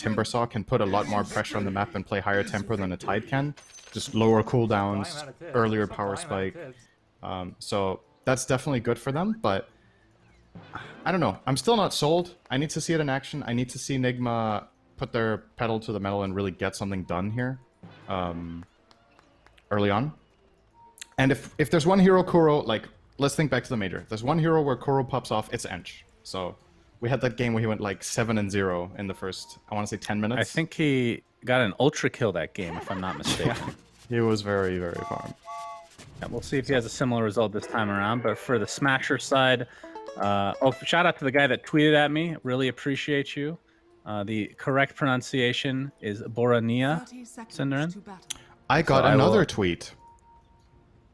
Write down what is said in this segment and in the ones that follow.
Timbersaw can put a lot more pressure on the map and play higher tempo than a Tide can. Just lower cooldowns, earlier power spike. So that's definitely good for them, but I don't know. I'm still not sold. I need to see it in action. I need to see Nigma put their pedal to the metal and really get something done here early on. And if there's one hero Kuro, like, let's think back to the major. If there's one hero where Kuro pops off, it's Ench. So we had that game where he went like 7-0 in the first, I want to say 10 minutes. I think he got an ultra kill that game, if I'm not mistaken. He was very, very farm. Yeah, we'll see if he has a similar result this time around. But for the Smasher side, oh, shout out to the guy that tweeted at me. Really appreciate you. The correct pronunciation is Borania, Cinderin. I got another tweet.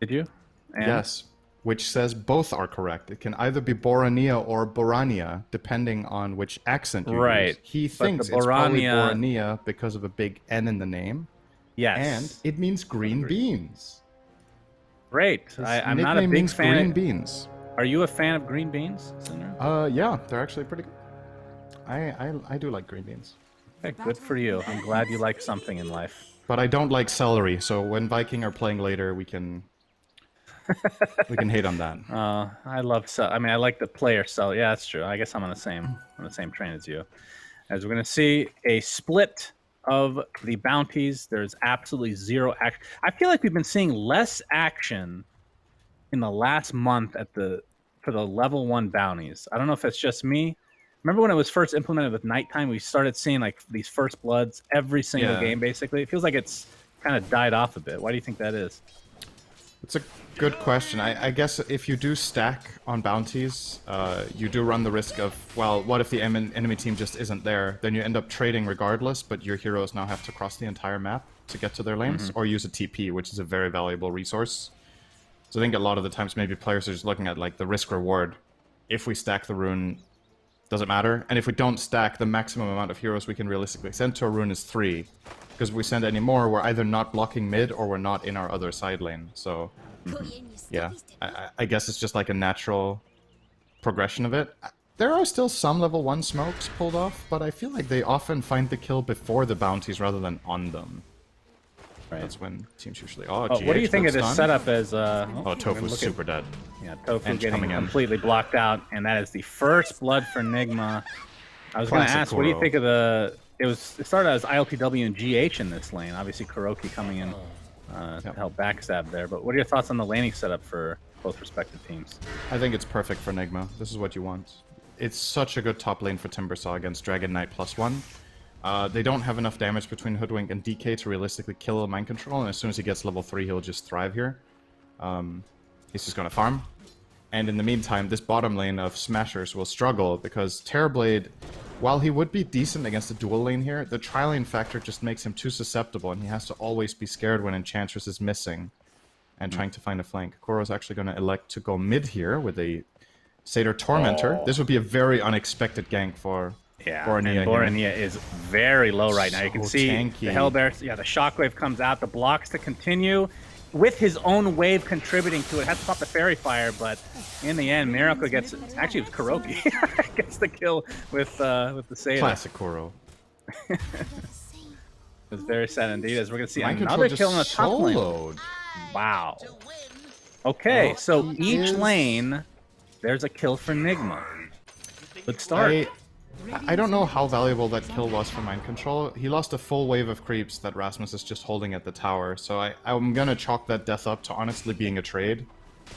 Did you? And? Yes, which says both are correct. It can either be Borania or Borania, depending on which accent you use. He thinks it's probably Borania because of a big N in the name. Yes. And it means green beans. Great. I'm not a big means fan green beans. Are you a fan of green beans, Cinder? Yeah, they're actually pretty good. I do like green beans. Okay, good for you. I'm glad you like something in life. But I don't like celery, so when Viking are playing later, we can hate on that. I love I mean, I like the player celery. Yeah, that's true. I guess I'm on the same train as you. As we're gonna see a split of the bounties. There's absolutely zero action. I feel like we've been seeing less action in the last month for the level 1 bounties. I don't know if it's just me. Remember when it was first implemented with nighttime, we started seeing like these first bloods every single game, basically. It feels like it's kind of died off a bit. Why do you think that is? It's a good question. I guess if you do stack on bounties, you do run the risk of, well, what if the enemy team just isn't there? Then you end up trading regardless, but your heroes now have to cross the entire map to get to their lanes, or use a TP, which is a very valuable resource. So I think a lot of the times maybe players are just looking at like the risk-reward. If we stack the rune, does it matter? And if we don't stack, the maximum amount of heroes we can realistically send to a rune is 3. Because if we send any more, we're either not blocking mid or we're not in our other side lane. So, yeah, I guess it's just like a natural progression of it. There are still some level 1 smokes pulled off, but I feel like they often find the kill before the bounties rather than on them. Right. That's when teams usually... Oh, what do you think of this setup as... oh, Tofu's super dead. Yeah, Tofu getting completely blocked out, and that is the first blood for Nigma. I was going to ask, what do you think of the... It started as ILTW and GH in this lane. Obviously, Kuroki coming in to help backstab there. But what are your thoughts on the laning setup for both respective teams? I think it's perfect for Nigma. This is what you want. It's such a good top lane for Timbersaw against Dragon Knight +1. They don't have enough damage between Hoodwink and DK to realistically kill a Mind Control, and as soon as he gets level 3, he'll just thrive here. He's just going to farm. And in the meantime, this bottom lane of Smashers will struggle, because Terrorblade, while he would be decent against the dual lane here, the tri-lane factor just makes him too susceptible, and he has to always be scared when Enchantress is missing and trying to find a flank. Kuro's actually going to elect to go mid here with a Satyr Tormentor. This would be a very unexpected gank for... Yeah, Borania is very low right now. You can see the Hellbear, the Shockwave comes out, the blocks to continue, with his own wave contributing to it. Has to pop the Fairy Fire, but in the end, Miracle gets... Actually, it was Kuroki. Gets the kill with the Satyr. Classic Kuro. It was very sad indeed, as we're going to see another kill in the top lane. Wow. Okay, so each lane, there's a kill for Nigma. Good start. I don't know how valuable that kill was for Mind Control. He lost a full wave of creeps that Rasmus is just holding at the tower, so I'm gonna chalk that death up to honestly being a trade.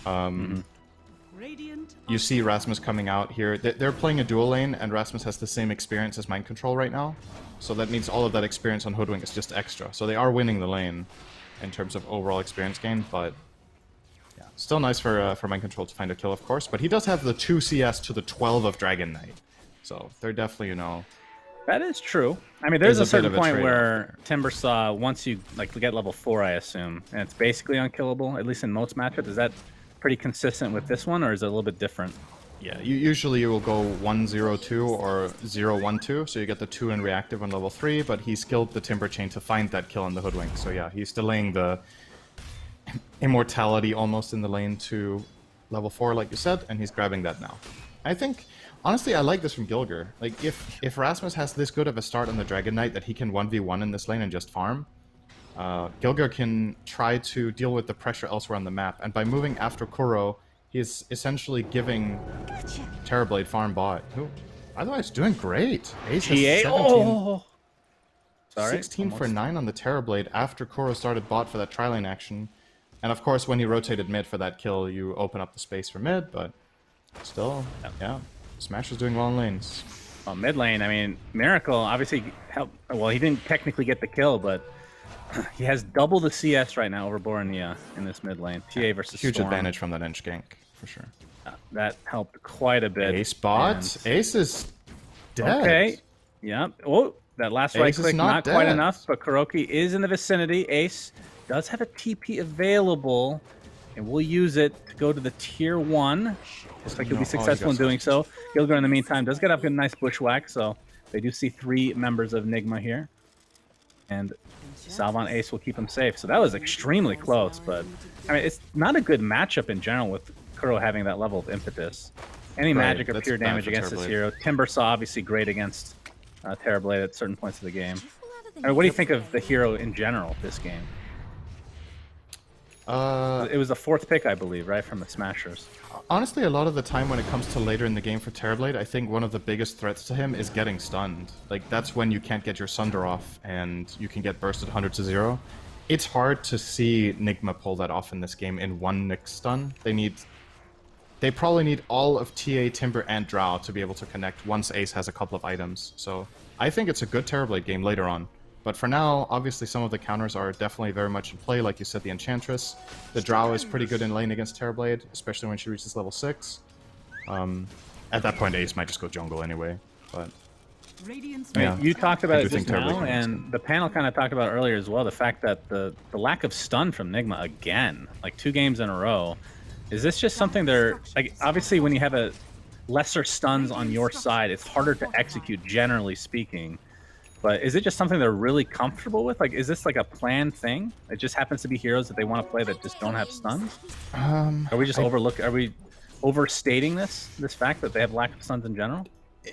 You see Rasmus coming out here. They're playing a dual lane, and Rasmus has the same experience as Mind Control right now, so that means all of that experience on Hoodwink is just extra. So they are winning the lane in terms of overall experience gain, but yeah, still nice for Mind Control to find a kill, of course. But he does have the 2 CS to the 12 of Dragon Knight. So they're definitely, you know... That is true. I mean, there's a certain point where Timbersaw, once you get level 4, I assume, and it's basically unkillable, at least in most matchups. Is that pretty consistent with this one, or is it a little bit different? Yeah, usually you will go 1-0-2 or 0-1-2, so you get the 2 in reactive on level 3, but he skilled the Timber Chain to find that kill on the Hoodwink. So yeah, he's delaying the immortality almost in the lane to level 4, like you said, and he's grabbing that now. I think Honestly, I like this from Gilger. Like, if Rasmus has this good of a start on the Dragon Knight that he can 1v1 in this lane and just farm, Gilger can try to deal with the pressure elsewhere on the map, and by moving after Kuro, he is essentially giving Terrorblade farm bot, who, otherwise, is doing great. Ace has 17, 16 for 9 on the Terrorblade after Kuro started bot for that tri-lane action. And of course, when he rotated mid for that kill, you open up the space for mid, but still, yeah. Smash is doing well in lanes. Well, mid lane, I mean, Miracle obviously helped. Well, he didn't technically get the kill, but he has double the CS right now over Bornea in this mid lane. TA versus Huge Storm. advantage from that Ench gank, for sure. That helped quite a bit. Ace bot? And... Ace is dead. Okay. Yep. Oh, that last right click, not dead. Quite enough, but Kuroki is in the vicinity. Ace does have a TP available, and we'll use it to go to the tier 1. Looks like he'll be successful in doing so. Gilger, in the meantime, does get up a nice bushwhack, so they do see 3 members of Nigma here. And Salvan Ace will keep him safe. So that was extremely close, but I mean, it's not a good matchup in general with Kuro having that level of impetus. Any magic or pure damage against this hero. Timbersaw obviously great against Terrorblade at certain points of the game. I mean, what do you think of the hero in general this game? It was the 4th pick, I believe, right, from the Smashers. Honestly, a lot of the time when it comes to later in the game for Terrorblade, I think one of the biggest threats to him is getting stunned. Like, that's when you can't get your Sunder off, and you can get bursted 100 to 0. It's hard to see Nigma pull that off in this game in one Nyx stun. They probably need all of TA, Timber, and Drow to be able to connect once Ace has a couple of items. So I think it's a good Terrorblade game later on. But for now, obviously some of the counters are definitely very much in play. Like you said, the Enchantress. The Drow is pretty good in lane against Terrorblade, especially when she reaches level 6. At that point, Ace might just go jungle anyway. But yeah, you talked about it just now, and the panel kind of talked about it earlier as well, the fact that the lack of stun from Nigma again, like 2 games in a row. Is this just something they're... like, obviously, when you have a lesser stuns on your side, it's harder to execute, generally speaking. But is it just something they're really comfortable with? Like, is this like a planned thing? It just happens to be heroes that they want to play that just don't have stuns? Are we just Are we overstating this fact that they have lack of stuns in general?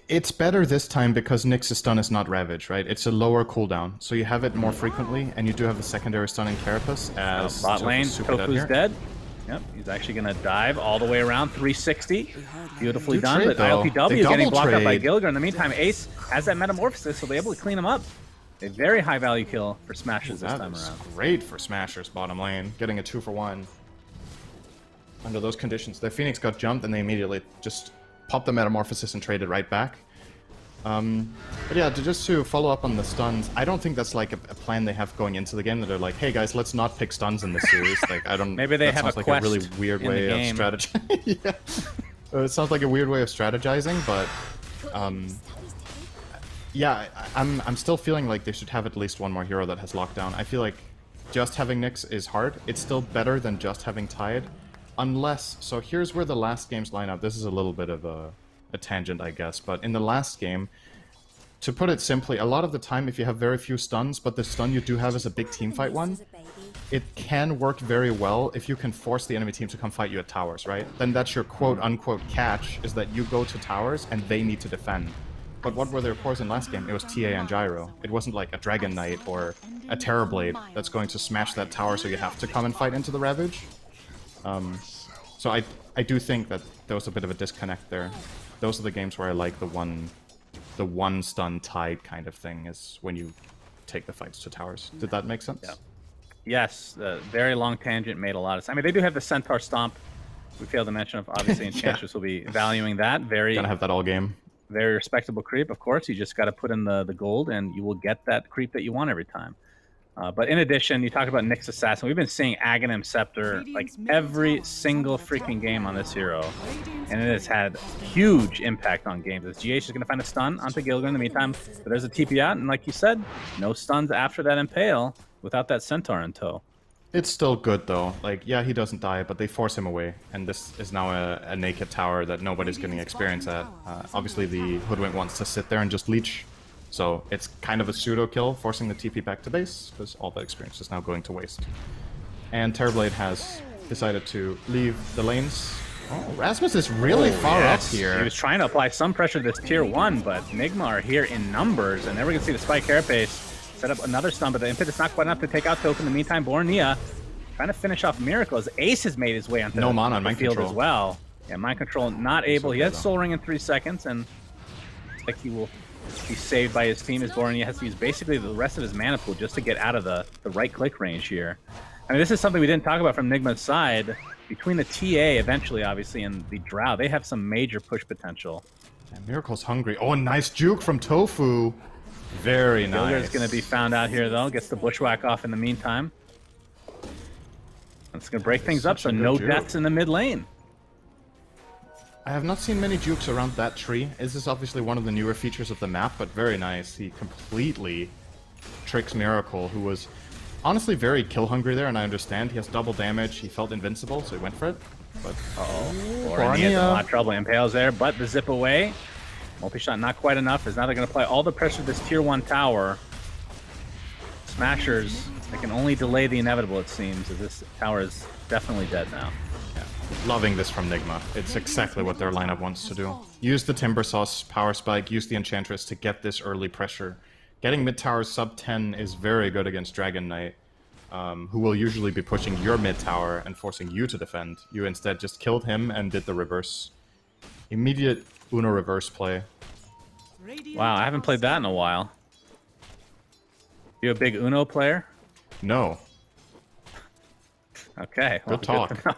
It's better this time because Nyx's stun is not Ravage, right? It's a lower cooldown, so you have it more frequently, and you do have the secondary stun in Carapace as bot lane, Tofu's dead. Yep, he's actually going to dive all the way around, 360. Beautifully done, but ILPW getting blocked up by Gilger. In the meantime, Ace has that Metamorphosis, so they're able to clean him up. A very high value kill for Smashers this time around. Great for Smashers bottom lane, getting a 2-for-1. Under those conditions, the Phoenix got jumped and they immediately just popped the Metamorphosis and traded right back. But yeah, just to follow up on the stuns, I don't think that's like a plan they have going into the game that they're like, hey guys, let's not pick stuns in this series. Like, I don't. Maybe they have a quest a really weird way of strategizing. Yeah. It sounds like a weird way of strategizing, but yeah, I'm still feeling like they should have at least one more hero that has lockdown. I feel like just having Nyx is hard. It's still better than just having Tide, unless. So here's where the last game's lineup. This is a little bit of a tangent, I guess, but in the last game, to put it simply, a lot of the time if you have very few stuns, but the stun you do have is a big teamfight one, it can work very well if you can force the enemy team to come fight you at towers, right? Then that's your quote-unquote catch, is that you go to towers and they need to defend. But what were their cores in last game? It was TA and Gyro. It wasn't like a Dragon Knight or a Terrorblade that's going to smash that tower so you have to come and fight into the Ravage. So I do think that there was a bit of a disconnect there. Those are the games where I like the one stun Tide kind of thing, is when you take the fights to towers. Did that make sense? Yeah. Yes, very long tangent, made a lot of sense. I mean, they do have the Centaur Stomp. We failed to mention, obviously, Enchantress will be valuing that. Gonna have that all game. Very respectable creep, of course. You just got to put in the gold, and you will get that creep that you want every time. But in addition, you talk about Nyx Assassin. We've been seeing Aghanim Scepter like every single freaking game on this hero, and it has had huge impact on games. As GH is going to find a stun onto Gilger in the meantime, but there's a TP out, and like you said, no stuns after that Impale without that Centaur in tow. It's still good though. Like, yeah, he doesn't die, but they force him away, and this is now a naked tower that nobody's getting experience at. Obviously, the Hoodwink wants to sit there and just leech. So it's kind of a pseudo kill, forcing the TP back to base, because all that experience is now going to waste. And Terrorblade has decided to leave the lanes Oh, Rasmus is really far up here. He was trying to apply some pressure to this tier 1, but Nigma are here in numbers, and there we can see the spike carapace set up another stun, but the impetus not quite enough to take out Token. In the meantime, Bornea trying to finish off Miracle as Ace has made his way onto no mana on the mind field control as well. Yeah, mind control not able. He has Soul Ring in 3 seconds, and it's like he will be saved by his team as Bornea has to use basically the rest of his mana pool just to get out of the right-click range here. I mean, this is something we didn't talk about from Nigma's side. Between the TA, eventually, obviously, and the Drow, they have some major push potential. And Miracle's hungry. Oh, a nice juke from Tofu. Very nice. Gilger's going to be found out here, though. Gets the bushwhack off in the meantime. It's going to break things up, so no deaths in the mid lane. I have not seen many jukes around that tree. This is obviously one of the newer features of the map, but very nice. He completely tricks Miracle, who was honestly very kill hungry there, and I understand. He has double damage. He felt invincible, so he went for it. But Bornea in a lot of trouble. Impales there, but the zip away. Multi-shot not quite enough, as now they're going to apply all the pressure to this tier 1 tower. Smashers, they can only delay the inevitable, it seems, as this tower is definitely dead now. Yeah. Loving this from Nigma. It's exactly what their lineup wants to do. Use the Timber Sauce, Power Spike, use the Enchantress to get this early pressure. Getting mid tower sub 10 is very good against Dragon Knight, who will usually be pushing your mid tower and forcing you to defend. You instead just killed him and did the reverse. Immediate Uno reverse play. Wow, I haven't played that in a while. You a big Uno player? No. Okay. Well, good talk.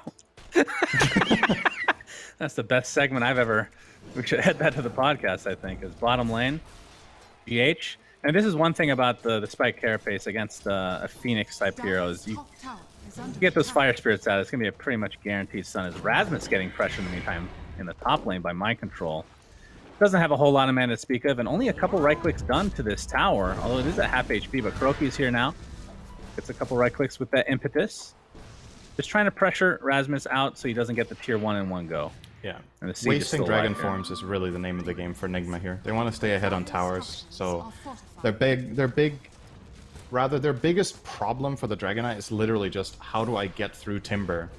That's the best segment I've ever... We should add that to the podcast, I think, is bottom lane, GH. And this is one thing about the Spike Carapace against a Phoenix-type hero, is you get those Fire Spirits out, it's going to be a pretty much guaranteed stun, as Rasmus getting pressure in the meantime in the top lane by Mind Control. Doesn't have a whole lot of mana to speak of, and only a couple right-clicks done to this tower, although it is at half HP, but Kuroki's here now. Gets a couple right-clicks with that impetus. Just trying to pressure Rasmus out so he doesn't get the tier 1 in one go. Yeah, and wasting Dragon Forms is really the name of the game for Nigma here. They want to stay ahead on towers, so their biggest problem for the Dragon Knight is literally just, how do I get through Timber?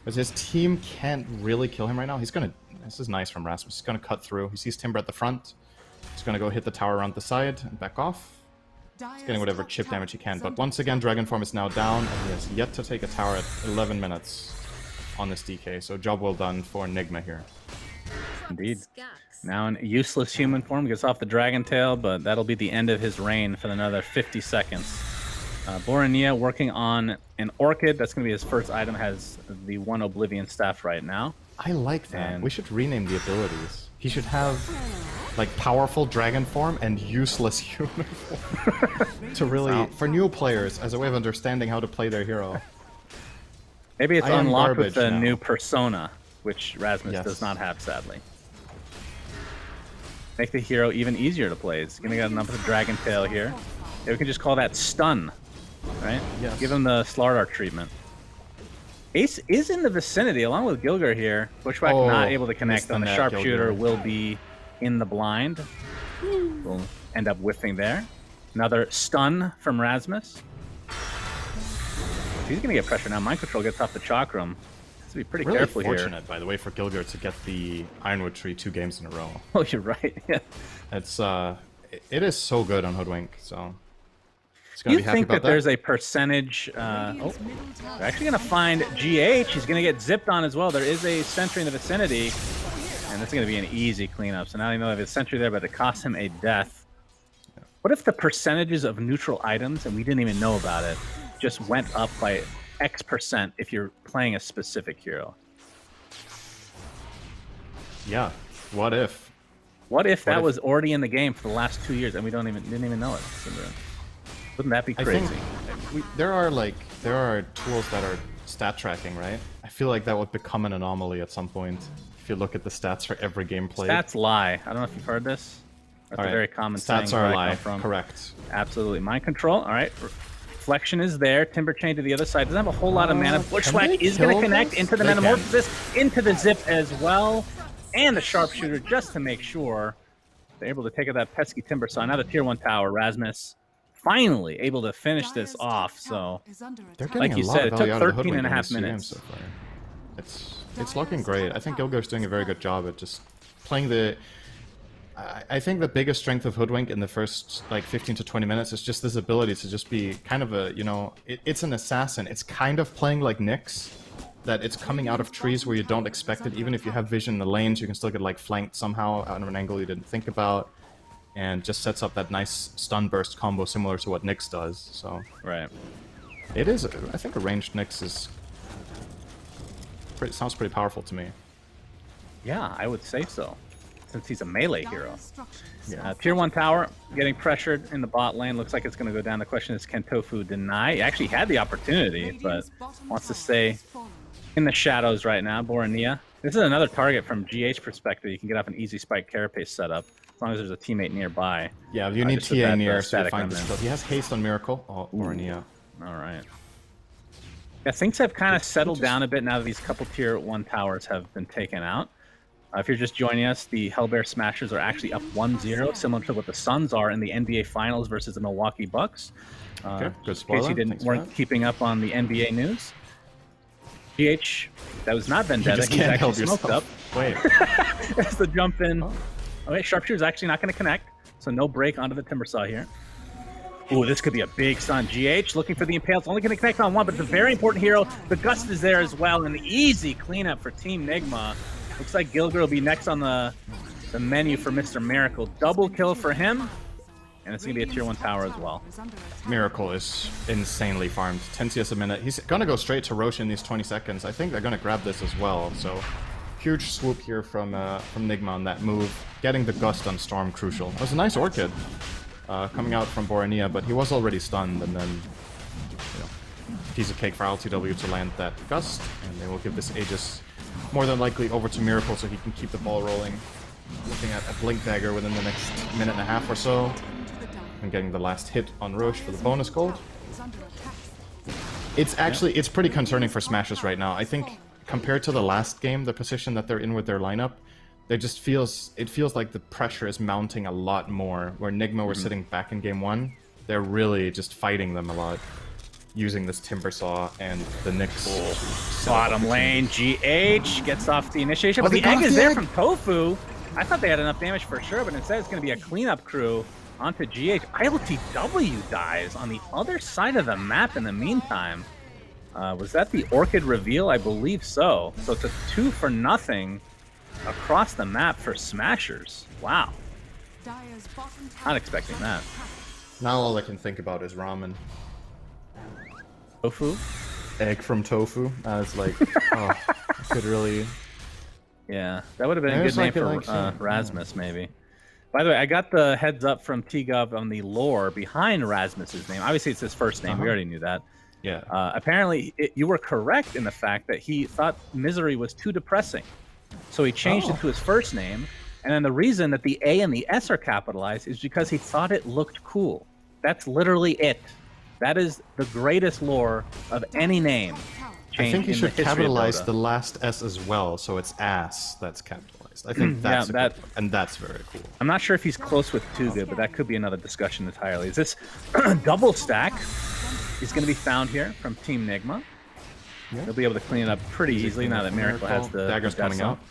Because his team can't really kill him right now. He's gonna, this is nice from Rasmus, he's gonna cut through. He sees Timber at the front, he's gonna go hit the tower around the side and back off. He's getting whatever chip damage he can, but once again Dragon Form is now down, and he has yet to take a tower at 11 minutes. On this DK, so job well done for Nigma here. Indeed. Now in useless human form, gets off the Dragon Tail, but that'll be the end of his reign for another 50 seconds. Bornea working on an Orchid. That's going to be his first item, has the 1 Oblivion Staff right now. I like that. And we should rename the abilities. He should have, like, powerful Dragon Form and useless human form. To really, for new players, as a way of understanding how to play their hero. Maybe it's unlocked with the new persona, which Rasmus does not have, sadly. Make the hero even easier to play. He's going to get enough of the Dragon Tail here. Yeah, we can just call that stun, right? Yes. Give him the Slardar treatment. Ace is in the vicinity, along with Gilger here. Bushwhack not able to connect, and the Sharpshooter will be in the blind. We'll end up whiffing there. Another stun from Rasmus. He's going to get pressure now. Mind Control gets off the Chakram. Has to be pretty careful here. Really fortunate, by the way, for Gilger to get the Ironwood Tree 2 games in a row. Oh, you're right. Yeah. It's it is so good on Hoodwink. So it's gonna you be happy think about that there's a percentage? They're actually going to find GH. He's going to get zipped on as well. There is a sentry in the vicinity, and this is going to be an easy cleanup. So now they know they have a sentry there, but it costs him a death. What if the percentages of neutral items, and we didn't even know about it, just went up by X% if you're playing a specific hero? Yeah. What if? What if that was already in the game for the last 2 years and we didn't even know it? Wouldn't that be crazy? I think there are tools that are stat tracking, right? I feel like that would become an anomaly at some point if you look at the stats for every game played. Stats lie. I don't know if you've heard this. That's a very common saying. Stats are a lie. Correct. Absolutely. Mind Control. All right. Reflection is there. Timber Chain to the other side. Doesn't have a whole lot of mana. Bushwhack is going to connect into the Metamorphosis, into the Zip as well, and the Sharpshooter just to make sure they're able to take out that pesky Timber Saw. Now the Tier 1 tower. Rasmus finally able to finish this off. So, like you said, it took 13.5 minutes. It's looking great. I think Gilgir's doing a very good job at just playing the... I think the biggest strength of Hoodwink in the first like 15 to 20 minutes is just this ability to just be kind of a, you know, it's an assassin. It's kind of playing like Nyx, that it's coming out of trees where you don't expect it. Even if you have vision in the lanes, you can still get like flanked somehow out of an angle you didn't think about, and just sets up that nice stun burst combo similar to what Nyx does. So Right. it is, I think a ranged Nyx is sounds pretty powerful to me. Yeah, I would say so, since he's a melee hero. Yeah. Tier 1 tower getting pressured in the bot lane. Looks like it's going to go down. The question is, can Tofu deny? He actually had the opportunity, but wants to stay in the shadows right now. Borania. This is another target from GH perspective. You can get off an easy spike carapace setup as long as there's a teammate nearby. Yeah, you need just with TA that, near so you static find on this them. kill. He has haste on Miracle. Oh, Borania. All right. Yeah, things have kind of settled down a bit now that these couple tier 1 towers have been taken out. If you're just joining us, the Hellbear Smashers are actually up 1-0, similar to what the Suns are in the NBA Finals versus the Milwaukee Bucks. Okay, good In spoiler. case you weren't keeping up on the NBA news. GH, that was not Vendetta. just He's can't actually help smoked up. yourself. Wait. That's the jump in. Okay, Sharpshooter's actually not going to connect, so no break onto the Timbersaw here. Ooh, this could be a big stun. GH looking for the Impale. It's only going to connect on one, but it's a very important hero. The Gust is there as well, and the easy cleanup for Team Nigma. Looks like Gilgir will be next on the menu for Mr. Miracle. Double kill for him, and it's going to be a tier 1 tower as well. Miracle is insanely farmed. 10 CS a minute. He's going to go straight to Roche in these 20 seconds. I think they're going to grab this as well, so huge swoop here from Nigma on that move. Getting the Gust on Storm crucial. It was a nice Orchid coming out from Borania, but he was already stunned, and then, you know, piece of cake for LTW to land that Gust, and they will give this Aegis more than likely over to Miracle so he can keep the ball rolling. Looking at a Blink Dagger within the next minute and a half or so, and getting the last hit on Roche for the bonus gold. It's actually, it's pretty concerning for Smashers right now. I think compared to the last game, the position that they're in with their lineup, it feels like the pressure is mounting a lot more. Where Nigma were sitting back in game 1, they're really just fighting them a lot, using this Timbersaw and the Nyx. Bottom lane, GH gets off the initiation, but they the got egg off is the there egg? from Tofu. I thought they had enough damage for sure, but instead it's going to be a cleanup crew onto GH. ILTW dies on the other side of the map in the meantime. Was that the Orchid reveal? I believe so. So it's a 2-for-0 across the map for Smashers. Wow. Not expecting that. Now all I can think about is ramen. Tofu? Egg from tofu. It's like, oh, I could really... Yeah, that would have been a There's good name like a, for like, yeah. Rasmus, maybe. By the way, I got the heads up from TGov on the lore behind Rasmus's name. Obviously, it's his first name. We already knew that. Yeah. Apparently, you were correct in the fact that he thought Misery was too depressing. So he changed it to his first name. And then the reason that the A and the S are capitalized is because he thought it looked cool. That's literally it. That is the greatest lore of any name. I think you in the should history of capitalize Dota. the last S as well, so it's ass that's capitalized. I think that's and that's very cool. I'm not sure if he's close with Too Good, but that could be another discussion entirely. Is this double stack is going to be found here from Team Nigma? Yeah. They'll be able to clean it up pretty easily now that Miracle has the Dagger's the coming death out. zone.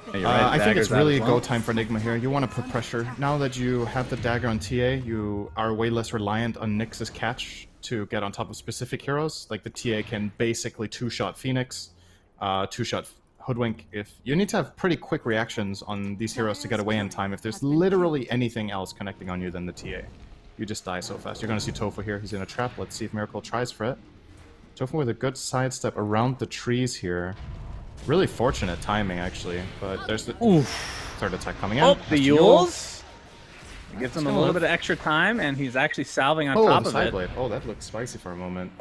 Yeah, you're right, I think it's Dagger's out really as well. go time for Nigma here. You want to put pressure. Now that you have the dagger on TA, you are way less reliant on Nyx's catch to get on top of specific heroes. Like the TA can basically two-shot Phoenix, two-shot Hoodwink. If you need to have pretty quick reactions on these heroes to get away in time. If there's literally anything else connecting on you than the TA, you just die so fast. You're going to see Tofu here. He's in a trap. Let's see if Miracle tries for it. Tofu with a good sidestep around the trees here. Really fortunate timing, actually. But there's the third attack coming in. Oh, the That's Yules. It gives him a little bit of extra time, and he's actually salving on top the of it. Sideblade. Oh, that looked spicy for a moment.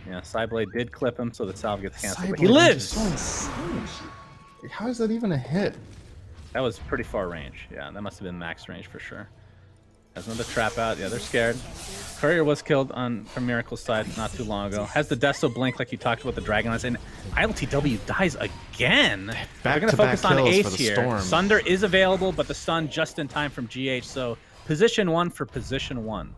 Yeah, Sideblade did clip him, so the salve gets canceled. But Sideblade he lives! is so insane. How is that even a hit? That was pretty far range. Yeah, that must have been max range for sure. Has another trap out. Yeah, they're scared. Courier was killed from Miracle's side not too long ago. Has the Desto blink like you talked about the Dragonlance, and ILTW dies again. They're going to focus on Ace here. Storm. Sunder is available, but the stun just in time from GH, so position 1 for position 1.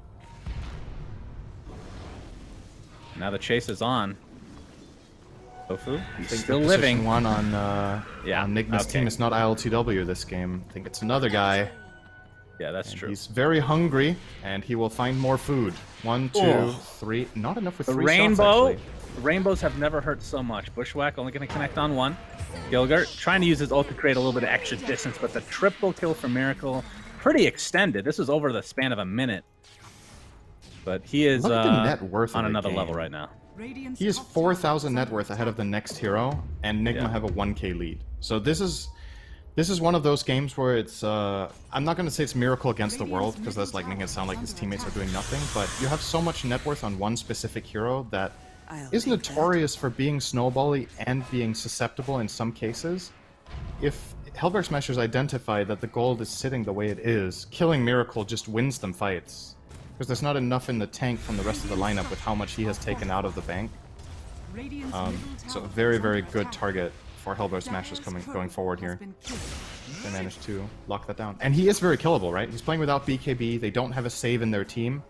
Now the chase is on. Bo3, I he's think still the living. position one on Yeah, on Nigma's okay. team is not ILTW this game. I think it's another guy. Yeah, that's And true. he's very hungry, and he will find more food. 1, 2, Oh. 3. Not enough with The 3 rainbow, shots, actually. rainbows have never hurt so much. Bushwhack only going to connect on 1. Gilgert trying to use his ult to create a little bit of extra distance, but the triple kill for Miracle, pretty extended. This was over the span of a minute. But he is Look at the net worth on of the another game. level right now. He is 4,000 net worth ahead of the next hero, and Nigma have a 1k lead. So this is one of those games where it's I'm not gonna say it's miracle against the world, because that's like making it sound like his teammates are doing nothing, but you have so much net worth on one specific hero that is notorious for being snowbally and being susceptible in some cases. If Hellberg Smashers identify that the gold is sitting the way it is, killing Miracle just wins them fights. Because there's not enough in the tank from the rest of the lineup with how much he has taken out of the bank. So a very, very good target for Hellberg Smashers going forward here. They managed to lock that down. And he is very killable, right? He's playing without BKB, they don't have a save in their team.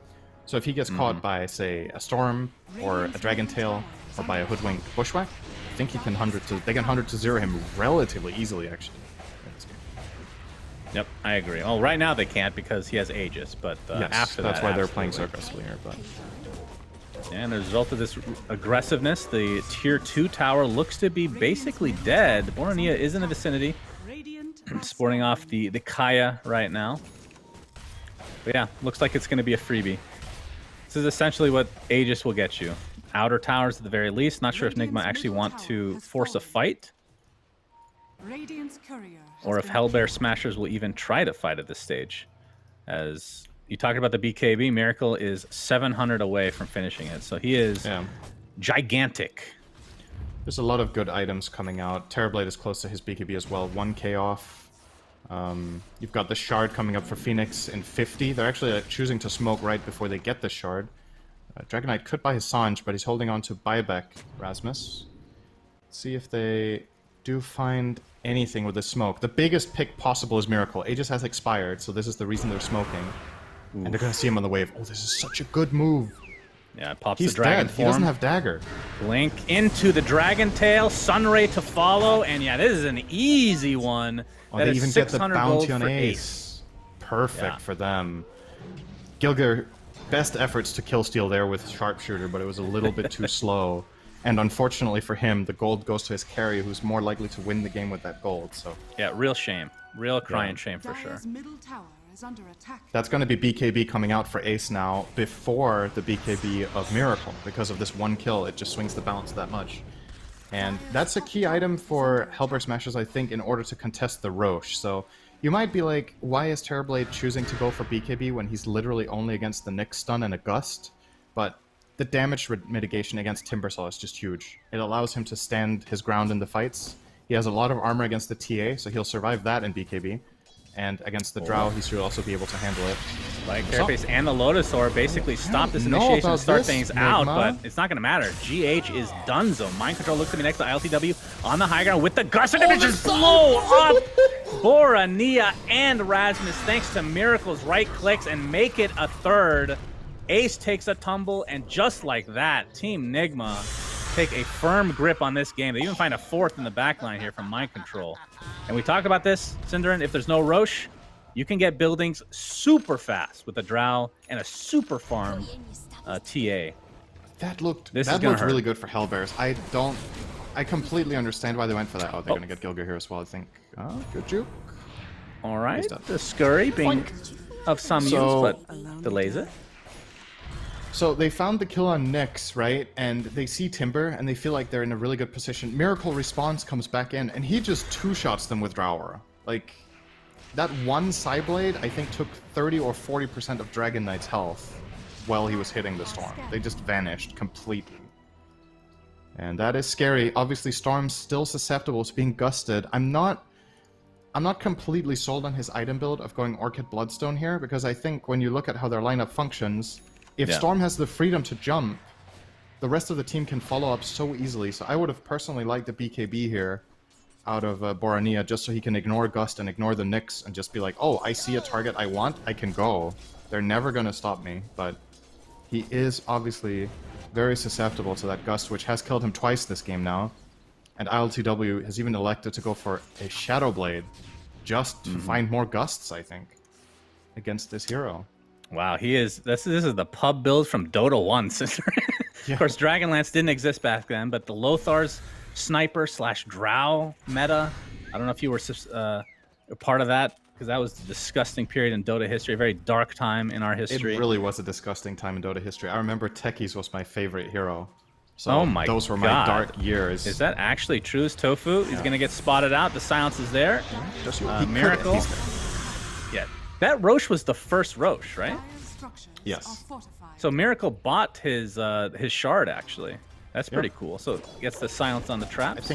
So if he gets caught by, say, a Storm, or a Dragon Tail, or by a Hoodwink Bushwhack, I think he can they can 100 to 0 him relatively easily, actually. Yep, I agree. Well, right now they can't because he has Aegis, but Yes, after that's that, why they're playing absolutely. so aggressively here, but... And as a result of this aggressiveness, the tier 2 tower looks to be basically dead. Borania is in the vicinity, sporting off the Kaya right now. But yeah, looks like it's going to be a freebie. This is essentially what Aegis will get you. Outer towers at the very least. Not sure if Nigma actually want to force a fight, or if Hellbear Smashers will even try to fight at this stage. As you talked about the BKB, Miracle is 700 away from finishing it, so he is gigantic. There's a lot of good items coming out. Terrorblade is close to his BKB as well, 1k off. You've got the Shard coming up for Phoenix in 50. They're actually choosing to smoke right before they get the Shard. Dragon Knight could buy his Sanj, but he's holding on to buyback Rasmus. Let's see if they do find anything with the smoke. The biggest pick possible is Miracle. Aegis has expired, so this is the reason they're smoking. Oof. And they're gonna see him on the wave. Oh, this is such a good move. Yeah, it pops He's the dragon dead. form. He doesn't have dagger. Blink into the Dragon Tail, Sunray to follow, and yeah, this is an easy one. Oh, that they is even get the 600 bounty gold on for Ace. Perfect for them. Gilger, best efforts to kill steal there with Sharpshooter, but it was a little bit too slow. And unfortunately for him, the gold goes to his carry, who's more likely to win the game with that gold. So yeah, real shame. Real crying shame for sure. That's going to be BKB coming out for Ace now before the BKB of Miracle. Because of this one kill, it just swings the balance that much. And that's a key item for Hellberg Smashers, I think, in order to contest the Roche. So you might be like, why is Terrorblade choosing to go for BKB when he's literally only against the Nyx stun and a Gust? But the damage mitigation against Timbersaw is just huge. It allows him to stand his ground in the fights. He has a lot of armor against the TA, so he'll survive that in BKB. And against the Drow, he should also be able to handle it. Like Carapace and the Lotus Orb basically stop this initiation and start things out, but it's not going to matter. GH is donezo. Mind Control looks to be next to ILTW on the high ground with the Gust, and it just blow up Borania and Rasmus thanks to Miracle's right clicks and make it a third. Ace takes a tumble, and just like that, Team Nigma take a firm grip on this game. They even find a fourth in the backline here from Mind Control. And we talked about this, Cinderin, if there's no Roche, you can get buildings super fast with a Drow and a super farm TA. That looked really good for Hellbears. I completely understand why they went for that. Oh, they're going to get Gilger here as well, I think. Oh, good juke. All right, the scurry being of some use, but delays it. So they found the kill on Nyx, right? And they see Timber, and they feel like they're in a really good position. Miracle response comes back in, and he just two-shots them with Drow. Like, that one Psyblade, I think, took 30 or 40% of Dragon Knight's health while he was hitting the Storm. They just vanished completely. And that is scary. Obviously, Storm's still susceptible to being gusted. I'm not completely sold on his item build of going Orchid Bloodstone here, because I think when you look at how their lineup functions, if Storm has the freedom to jump, the rest of the team can follow up so easily. So I would have personally liked the BKB here out of Borania, just so he can ignore Gust and ignore the Nyx and just be like, oh, I see a target I want, I can go. They're never going to stop me. But he is obviously very susceptible to that Gust, which has killed him twice this game now. And ILTW has even elected to go for a Shadow Blade just to find more gusts, I think, against this hero. Wow, he is. This is the pub build from Dota 1. Yeah. Of course, Dragonlance didn't exist back then, but the Lothar's sniper / drow meta. I don't know if you were a part of that, because that was a disgusting period in Dota history, a very dark time in our history. It really was a disgusting time in Dota history. I remember Techies was my favorite hero. So oh my those were my God. dark years. Is that actually true? Is Tofu? He's going to get spotted out. The silence is there. Miracle. Yeah. That Roche was the first Roche, right? Yes. So Miracle bought his shard, actually. That's pretty cool. So gets the silence on the traps.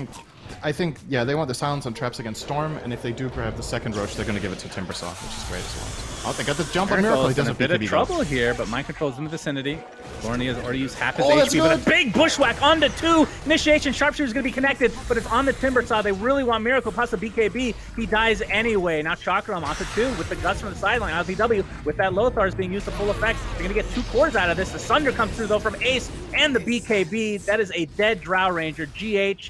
I think, yeah, they want the silence on traps against Storm, and if they do grab the second Roach, they're going to give it to Timbersaw, which is great as well. Oh, they got the jump on Miracle. He does a bit of trouble here, but mind control's in the vicinity. Borny has already used half his HP, but a big bushwhack onto 2. Initiation, Sharpshooter's going to be connected, but it's on the Timbersaw. They really want Miracle, plus the BKB. He dies anyway. Now Chakram onto 2 with the guts from the sideline. LTW with that Lothar is being used to full effect. They're going to get 2 cores out of this. The Sunder comes through, though, from Ace and the BKB. That is a dead Drow Ranger. GH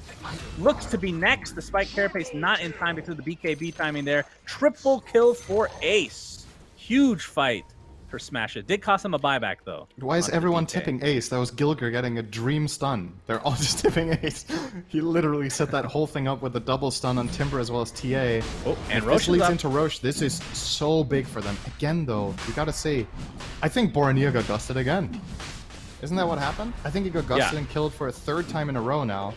looks to be next, despite Carapace not in time because of the BKB timing there. Triple kill for Ace. Huge fight for Smash It. Did cost him a buyback, though. Why is everyone tipping Ace? That was Gilger getting a dream stun. They're all just tipping Ace. He literally set that whole thing up with a double stun on Timber as well as TA. Oh, and if Roche this leads into Roche. This is so big for them. Again, though, you gotta say, I think Borania got gusted again. Isn't that what happened? I think he got gusted and killed for a 3rd time in a row now.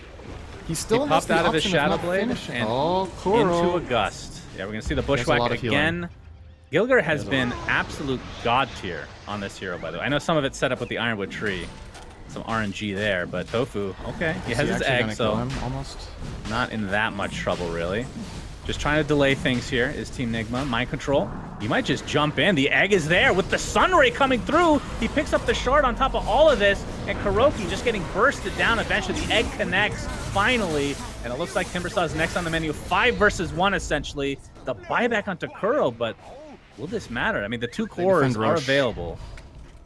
He still popped out of his Shadow Blade and into a gust. Yeah, we're gonna see the bushwhack again. Gilger has been absolute god tier on this hero, by the way. I know some of it's set up with the Ironwood tree, some RNG there, but Tofu, okay, he has his egg, so almost not in that much trouble, really. Just trying to delay things here is Team Nigma. Mind control. You might just jump in. The egg is there with the Sunray coming through. He picks up the shard on top of all of this, and Kuroki just getting bursted down eventually. The egg connects finally, and it looks like Timbersaw is next on the menu. 5 versus 1, essentially. The buyback onto Kuro, but will this matter? I mean, the 2 cores are available.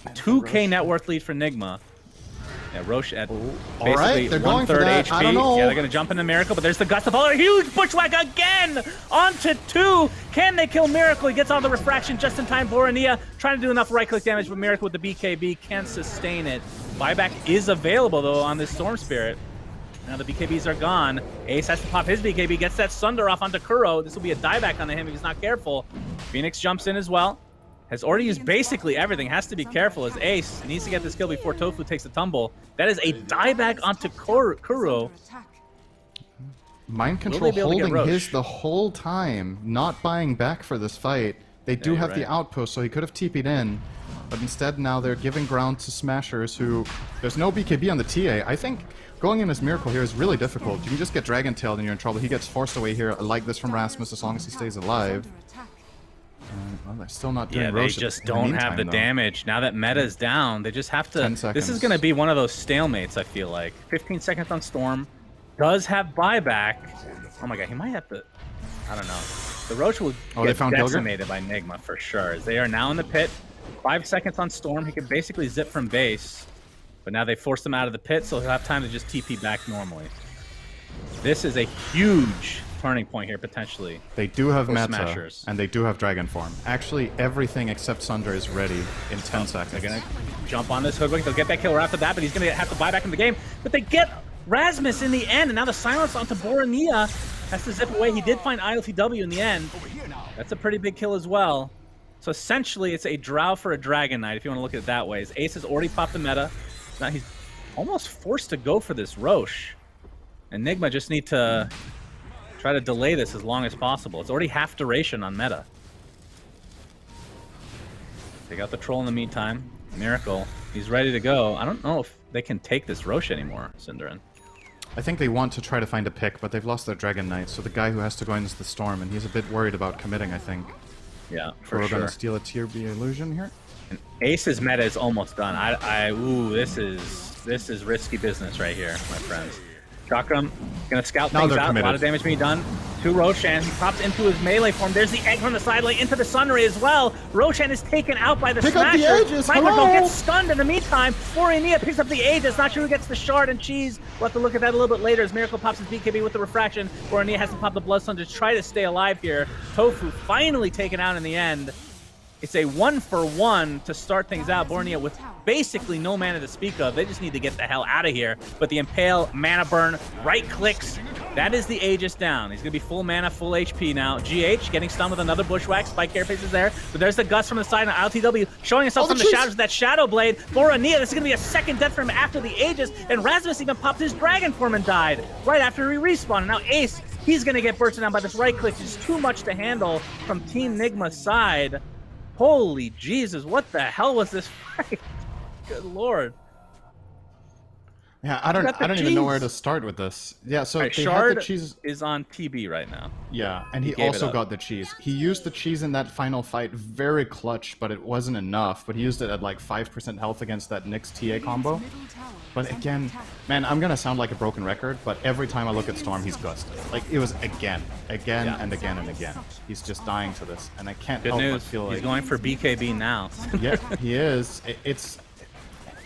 2K net worth lead for Nigma. Yeah, Roche at basically 1/3 HP. I don't know. Yeah, they're going to jump into Miracle, but there's the Gust of Fall. A huge bushwhack again onto 2. Can they kill Miracle? He gets all the refraction just in time. Borania trying to do enough right-click damage, but Miracle with the BKB can't sustain it. Buyback is available, though, on this Storm Spirit. Now the BKBs are gone. Ace has to pop his BKB, gets that Sunder off onto Kuro. This will be a dieback on him if he's not careful. Phoenix jumps in as well. Has already used basically everything. Has to be careful as Ace needs to get this kill before Tofu takes the tumble. That is a dieback onto Kuro. Mind control holding his the whole time, not buying back for this fight. They do have the outpost, so he could have TP'd in. But instead now they're giving ground to Smashers who... There's no BKB on the TA. I think going in as Miracle here is really difficult. You can just get Dragon Tailed and you're in trouble. He gets forced away here. I like this from Rasmus as long as he stays alive. Well, they're still not doing Roche. They just don't have the damage. Now that meta's down, they just have to... 10 seconds. This is going to be one of those stalemates, I feel like. 15 seconds on Storm. Does have buyback. Oh my god, he might have to... I don't know. The Roche will get decimated by Nigma for sure. As they are now in the pit. 5 seconds on Storm. He can basically zip from base. But now they forced him out of the pit, so he'll have time to just TP back normally. This is a huge turning point here, potentially. They do have meta, Smashers. and they do have Dragon Form. Actually, everything except Sunder is ready in 10 seconds. They're going to jump on this Hoodwink. They'll get that kill right after that, but he's going to have to buy back in the game. But they get Rasmus in the end, and now the silence onto Borania has to zip away. He did find ILTW in the end. That's a pretty big kill as well. So essentially, it's a Drow for a Dragon Knight, if you want to look at it that way. As Ace has already popped the meta. Now he's almost forced to go for this Roche. And Nigma just need to try to delay this as long as possible. It's already half duration on meta. They got the troll in the meantime. Miracle. He's ready to go. I don't know if they can take this Roche anymore, Cinderin. I think they want to try to find a pick, but they've lost their Dragon Knight, so the guy who has to go in is the Storm, and he's a bit worried about committing, I think. Yeah, for sure. We're going to steal a tier B illusion here. And Ace's meta is almost done. Ooh, this is risky business right here, my friends. Chakram gonna scout Now things they're out. committed. A lot of damage being done to Roshan. He pops into his melee form. There's the egg from the side lane into the Sunray as well. Roshan is taken out by the Pick up the Smasher. Aegis, Michael hello! gets stunned in the meantime. Borenia picks up the Aegis. Not sure who gets the shard and cheese. We'll have to look at that a little bit later as Miracle pops his BKB with the refraction. Borenia has to pop the Bloodstone to try to stay alive here. Tofu finally taken out in the end. It's a 1-for-1 to start things out. Borneo with basically no mana to speak of. They just need to get the hell out of here. But the Impale, mana burn, right clicks. That is the Aegis down. He's going to be full mana, full HP now. GH getting stunned with another Bushwhack. Spike Carapace is there. But there's the Gust from the side on LTW showing himself from the shadows with that Shadow Blade. Borneo, this is going to be a second death for him after the Aegis. And Rasmus even popped his Dragon form and died right after he respawned. And now Ace, he's going to get bursted down by this right click. It's too much to handle from Team Nigma's side. Holy Jesus, what the hell was this fight? Good lord. Yeah, I don't even know where to start with this. Yeah, so Right, they Shard had the cheese. is on TB right now. Yeah, and he gave it also up. got the cheese. He used the cheese in that final fight, very clutch, but it wasn't enough. But he used it at like 5% health against that Nyx TA combo. But again, man, I'm gonna sound like a broken record, but every time I look at Storm, he's gusted. Like, it was again, Yeah. and again and again. He's just dying to this, and I can't Good help news, but feel he's like... going for BKB now. Yeah, he is.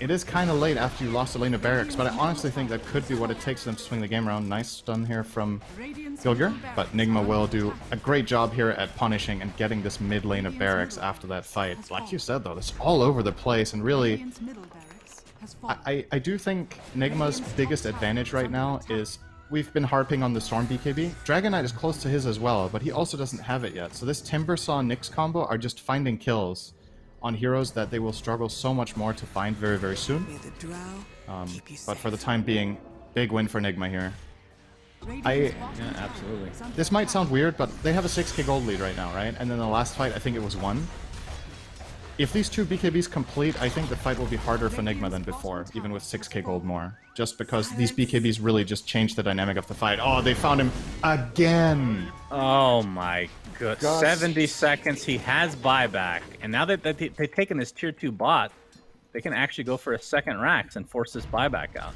It is kind of late after you lost a lane of barracks, but I honestly think that could be what it takes for them to swing the game around. Nice stun here from Gilgir, but Nigma will do a great job here at punishing and getting this mid lane of barracks after that fight. Like you said though, it's all over the place, and really, I do think Nigma's biggest advantage right now is we've been harping on the Storm BKB. Dragon Knight is close to his as well, but he also doesn't have it yet. So this Timbersaw Nyx combo are just finding kills on heroes that they will struggle so much more to find very, very soon. But for the time being, big win for Nigma here. Yeah, absolutely. This might sound weird, but they have a 6k gold lead right now, right? And then the last fight, I think it was 1. If these two BKBs complete, I think the fight will be harder for Nigma than before, even with 6k gold more. Just because these BKBs really just changed the dynamic of the fight. Oh, they found him again! Oh my god. Gosh. 70 seconds, he has buyback. And now that they've taken this tier 2 bot, they can actually go for a second Rax and force this buyback out.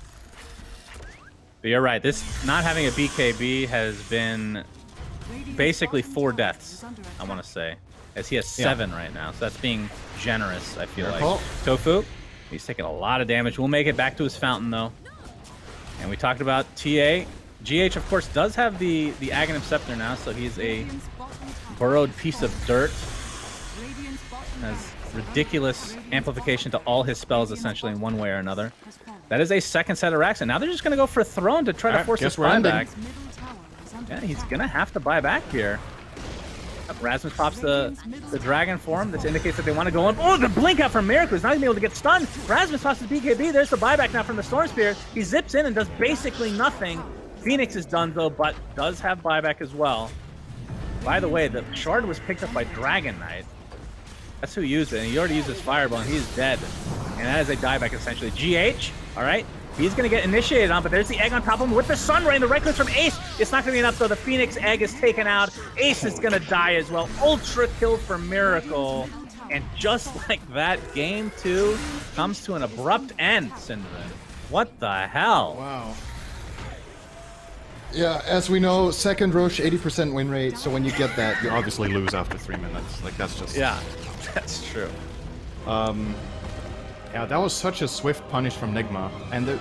But you're right, this not having a BKB has been basically 4 deaths, I want to say. As he has 7 right now, so that's being generous, I feel like. Tofu, he's taking a lot of damage. We'll make it back to his fountain, though. And we talked about TA. GH, of course, does have the Aghanim Scepter now, so he's a burrowed piece of dirt. Has ridiculous amplification to all his spells, essentially, in one way or another. That is a second set of racks, and now they're just going to go for a throne to try to force this buyback. Yeah, he's going to have to buy back here. Rasmus pops the dragon form. This indicates that they want to go in. Oh, the blink out from Miracle. He's not going to be able to get stunned. Rasmus pops his BKB. There's the buyback now from the Storm Spirit. He zips in and does basically nothing. Phoenix is done, though, but does have buyback as well. By the way, the shard was picked up by Dragon Knight. That's who used it, and he already used his Fireball, and he's dead. And that is a dieback, essentially. GH, all right? He's going to get initiated on, but there's the egg on top of him with the Sunray and the right click from Ace. It's not going to be enough, though. The Phoenix egg is taken out. Ace is going to die as well. Ultra kill for Miracle. And just like that, game 2 comes to an abrupt end, Synderen. What the hell? Wow. Yeah, as we know, second Roche, 80% win rate, so when you get that, you obviously lose after 3 minutes. Like, that's just... Yeah, that's true. Yeah, that was such a swift punish from Nigma, and